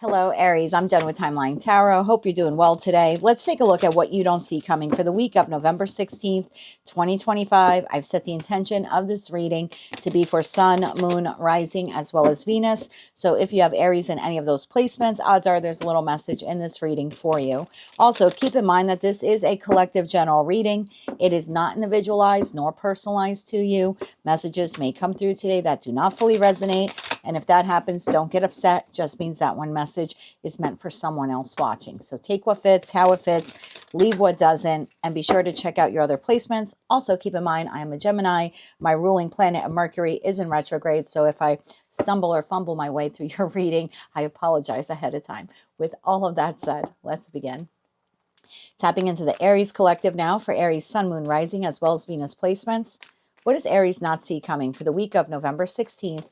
Hello, Aries. I'm Jen with Timeline Tarot. Hope you're doing well today. Let's take a look at what you don't see coming for the week of November 16th, 2025. I've set the intention of this reading to be for Sun, Moon, Rising, as well as Venus. So if you have Aries in any of those placements, odds are there's a little message in this reading for you. Also, keep in mind that this is a collective general reading. It is not individualized nor personalized to you. Messages may come through today that do not fully resonate. And if that happens, don't get upset. Just means that one message is meant for someone else watching. So take what fits, how it fits, leave what doesn't, and be sure to check out your other placements. Also, keep in mind, I am a Gemini. My ruling planet, Mercury, is in retrograde. So if I stumble or fumble my way through your reading, I apologize ahead of time. With all of that said, let's begin. Tapping into the Aries collective now for Aries, Sun, Moon, Rising, as well as Venus placements. What does Aries not see coming for the week of November 16th,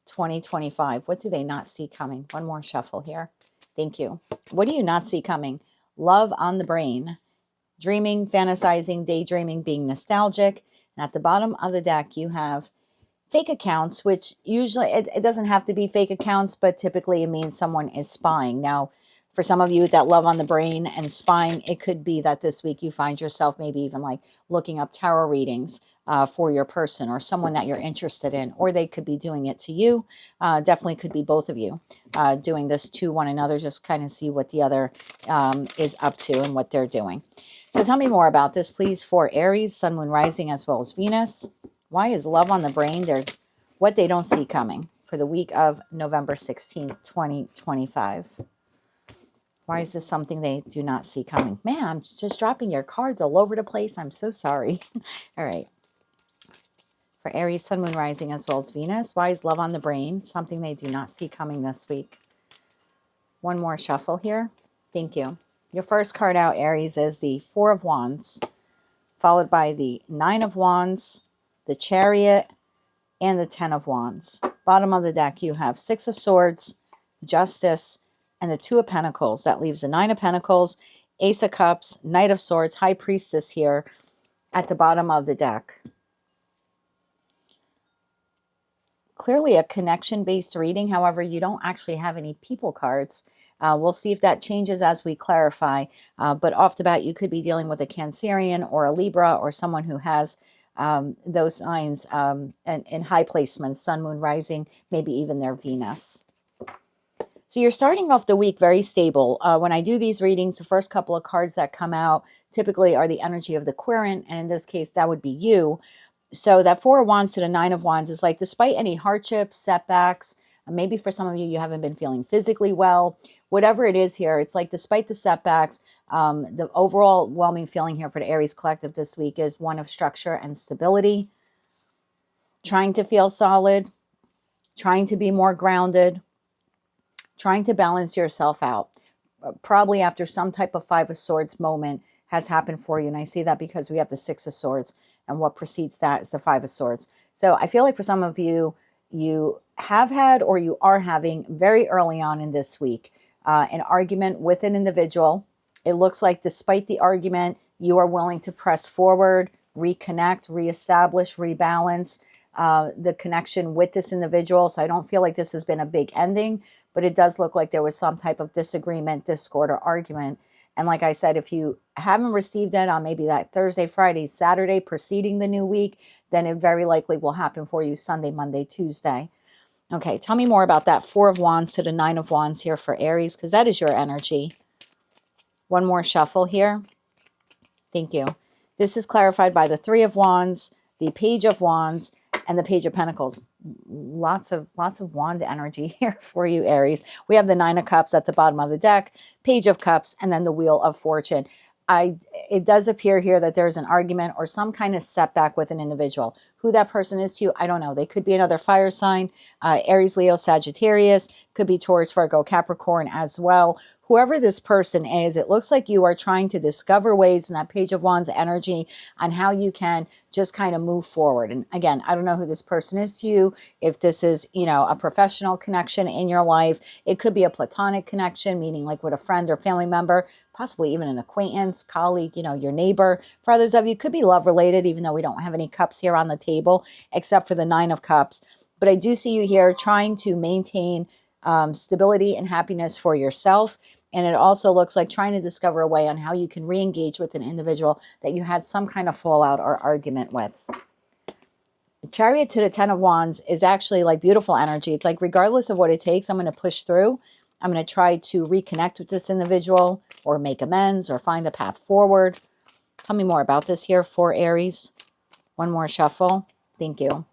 2025? What do they not see coming? One more shuffle here. Thank you. What do you not see coming? Love on the brain. Dreaming, fantasizing, daydreaming, being nostalgic. And at the bottom of the deck, you have fake accounts, which usually, it doesn't have to be fake accounts, but typically it means someone is spying. Now, for some of you that love on the brain and spying, it could be that this week you find yourself maybe even like looking up tarot readings for your person or someone that you're interested in, or they could be doing it to you. Definitely could be both of you doing this to one another. Just kind of see what the other is up to and what they're doing. So tell me more about this, please, for Aries, Sun, Moon, Rising, as well as Venus. Why is love on the brain? There's what they don't see coming for the week of November 16th, 2025. Why is this something they do not see coming? Man, I'm just dropping your cards all over the place. I'm so sorry. All right. For Aries, Sun, Moon, Rising, as well as Venus, why is love on the brain something they do not see coming this week? One more shuffle here. Thank you. Your first card out, Aries, is the Four of Wands, followed by the Nine of Wands, the Chariot, and the Ten of Wands. Bottom of the deck, you have Six of Swords, Justice, and the Two of Pentacles. That leaves the Nine of Pentacles, Ace of Cups, Knight of Swords, High Priestess here at the bottom of the deck. Clearly a connection-based reading. However, you don't actually have any people cards. We'll see if that changes as we clarify. But off the bat, you could be dealing with a Cancerian or a Libra or someone who has those signs in high placements, Sun, Moon, Rising, maybe even their Venus. So you're starting off the week very stable. When I do these readings, the first couple of cards that come out typically are the energy of the querent, and in this case, that would be you. So that Four of Wands to the Nine of Wands is like, despite any hardships, setbacks, maybe for some of you, you haven't been feeling physically well, whatever it is here, it's like despite the setbacks, the overall overwhelming feeling here for the Aries collective this week is one of structure and stability, trying to feel solid, trying to be more grounded, trying to balance yourself out. Probably after some type of Five of Swords moment has happened for you. And I see that because we have the Six of Swords. And what precedes that is the Five of Swords. So I feel like for some of you, you have had or you are having very early on in this week an argument with an individual. It looks like despite the argument, you are willing to press forward, reconnect, reestablish, rebalance the connection with this individual. So I don't feel like this has been a big ending, but it does look like there was some type of disagreement, discord, or argument. And like I said, if you haven't received it on maybe that Thursday, Friday, Saturday preceding the new week, then it very likely will happen for you Sunday, Monday, Tuesday. Okay, tell me more about that Four of Wands to the Nine of Wands here for Aries, because that is your energy. One more shuffle here. Thank you. This is clarified by the Three of Wands, the Page of Wands, and the Page of Pentacles. Lots of wand energy here for you, Aries. We have the Nine of Cups at the bottom of the deck, Page of Cups, and then the Wheel of Fortune. It does appear here that there's an argument or some kind of setback with an individual. Who that person is to you, I don't know. They could be another fire sign, Aries, Leo, Sagittarius, could be Taurus, Virgo, Capricorn as well. Whoever this person is, it looks like you are trying to discover ways in that Page of Wands energy on how you can just kind of move forward. And again, I don't know who this person is to you. If this is, a professional connection in your life, it could be a platonic connection, meaning like with a friend or family member, possibly even an acquaintance, colleague, your neighbor. For others of you, it could be love related, even though we don't have any cups here on the table, except for the Nine of Cups. But I do see you here trying to maintain stability and happiness for yourself. And it also looks like trying to discover a way on how you can re-engage with an individual that you had some kind of fallout or argument with. The Chariot to the 10 of Wands is actually like beautiful energy. It's like, regardless of what it takes, I'm going to push through. I'm going to try to reconnect with this individual or make amends or find the path forward. Tell me more about this here for Aries. One more shuffle. Thank you.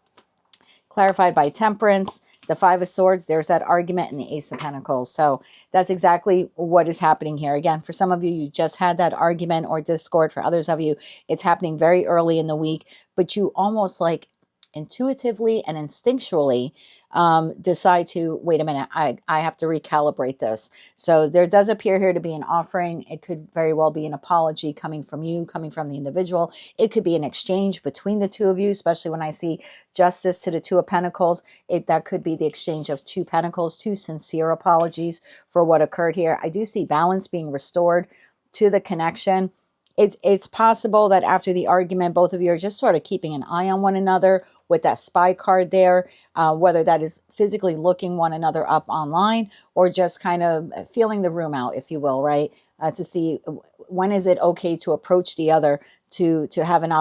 Clarified by Temperance, the Five of Swords, there's that argument, and the Ace of Pentacles. So that's exactly what is happening here. Again, for some of you, you just had that argument or discord. For others of you, it's happening very early in the week, but you almost like intuitively and instinctually decide to, wait a minute, I have to recalibrate this. So there does appear here to be an offering. It could very well be an apology coming from you, coming from the individual. It could be an exchange between the two of you, especially when I see Justice to the Two of Pentacles. That could be the exchange of two pentacles, two sincere apologies for what occurred here. I do see balance being restored to the connection. It's possible that after the argument, both of you are just sort of keeping an eye on one another with that spy card there, whether that is physically looking one another up online or just kind of feeling the room out, if you will, right? To see when is it okay to approach the other to have an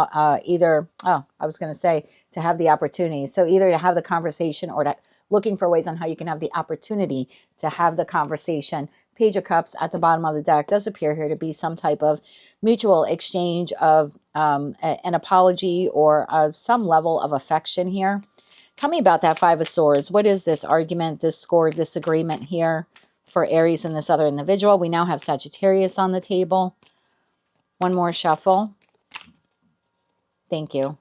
either, I was going to say to have the opportunity. So either to have the conversation or to looking for ways on how you can have the opportunity to have the conversation. Page of Cups at the bottom of the deck does appear here to be some type of mutual exchange of an apology or some level of affection here. Tell me about that Five of Swords. What is this argument, discord, disagreement here for Aries and this other individual? We now have Sagittarius on the table. One more shuffle. Thank you.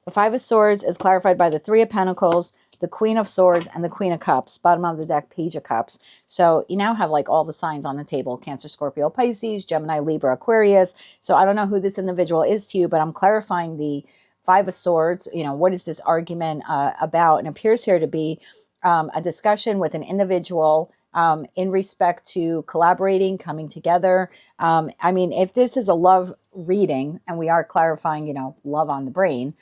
The Five of Swords is clarified by the Three of Pentacles, the Queen of Swords, and the Queen of Cups. Bottom of the deck, Page of Cups. So you now have like all the signs on the table. Cancer, Scorpio, Pisces, Gemini, Libra, Aquarius. So I don't know who this individual is to you, but I'm clarifying the Five of Swords. You know, what is this argument about? And it appears here to be a discussion with an individual in respect to collaborating, coming together. I mean, if this is a love reading, and we are clarifying, you know, love on the brain,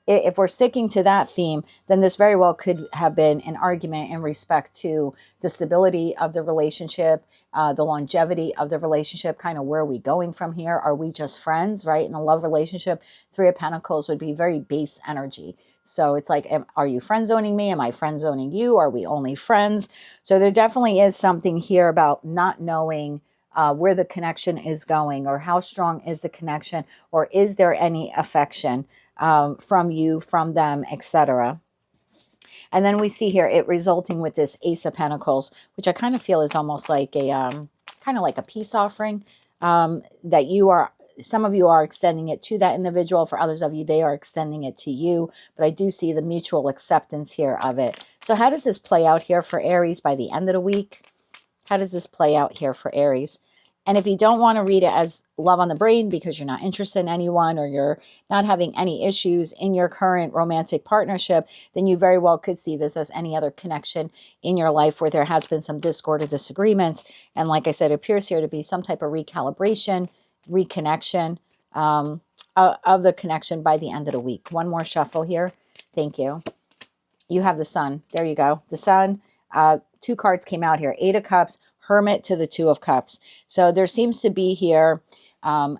if we're sticking to that theme, then this very well could have been an argument in respect to the stability of the relationship, the longevity of the relationship, kind of where are we going from here? Are we just friends, right? In a love relationship, Three of Pentacles would be very base energy. So it's like, are you friend zoning me? Am I friend zoning you? Are we only friends? So there definitely is something here about not knowing where the connection is going, or how strong is the connection, or is there any affection from you, from them, etc. And then we see here it resulting with this Ace of Pentacles, which I kind of feel is almost like a kind of like a peace offering that you are. Some of you are extending it to that individual. For others of you, they are extending it to you. But I do see the mutual acceptance here of it. So how does this play out here for Aries by the end of the week? How does this play out here for Aries? And if you don't want to read it as love on the brain because you're not interested in anyone, or you're not having any issues in your current romantic partnership, then you very well could see this as any other connection in your life where there has been some discord or disagreements. And like I said, it appears here to be some type of recalibration, reconnection of the connection by the end of the week. One more shuffle here. Thank you. You have the Sun. There you go. The Sun. Two cards came out here. Eight of Cups, Hermit to the Two of Cups. So there seems to be here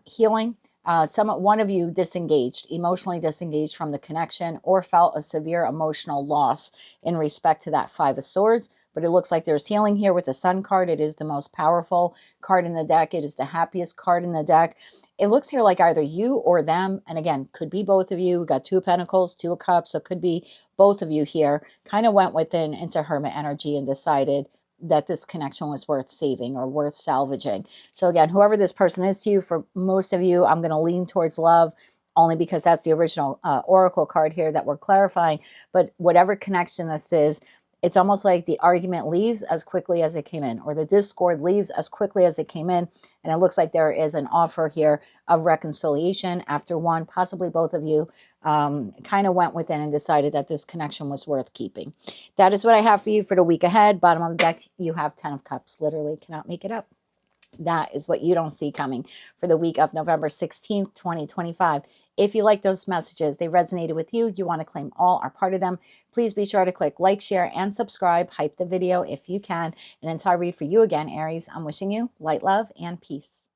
healing. One of you disengaged, emotionally disengaged from the connection, or felt a severe emotional loss in respect to that Five of Swords. But it looks like there's healing here with the Sun card. It is the most powerful card in the deck. It is the happiest card in the deck. It looks here like either you or them. And again, could be both of you. We got Two of Pentacles, Two of Cups. So it could be both of you here. Kind of went within into Hermit energy and decided that this connection was worth saving or worth salvaging. So again, whoever this person is to you, for most of you, I'm going to lean towards love, only because that's the original oracle card here that we're clarifying. But whatever connection this is, it's almost like the argument leaves as quickly as it came in, or the discord leaves as quickly as it came in. And it looks like there is an offer here of reconciliation after one, possibly both of you, kind of went within and decided that this connection was worth keeping. That is what I have for you for the week ahead. Bottom of the deck, you have 10 of Cups. Literally cannot make it up. That is what you don't see coming for the week of November 16th, 2025. If you like those messages, they resonated with you, you want to claim all or part of them, please be sure to click like, share, and subscribe. Hype the video if you can. And until I read for you again, Aries, I'm wishing you light, love, and peace.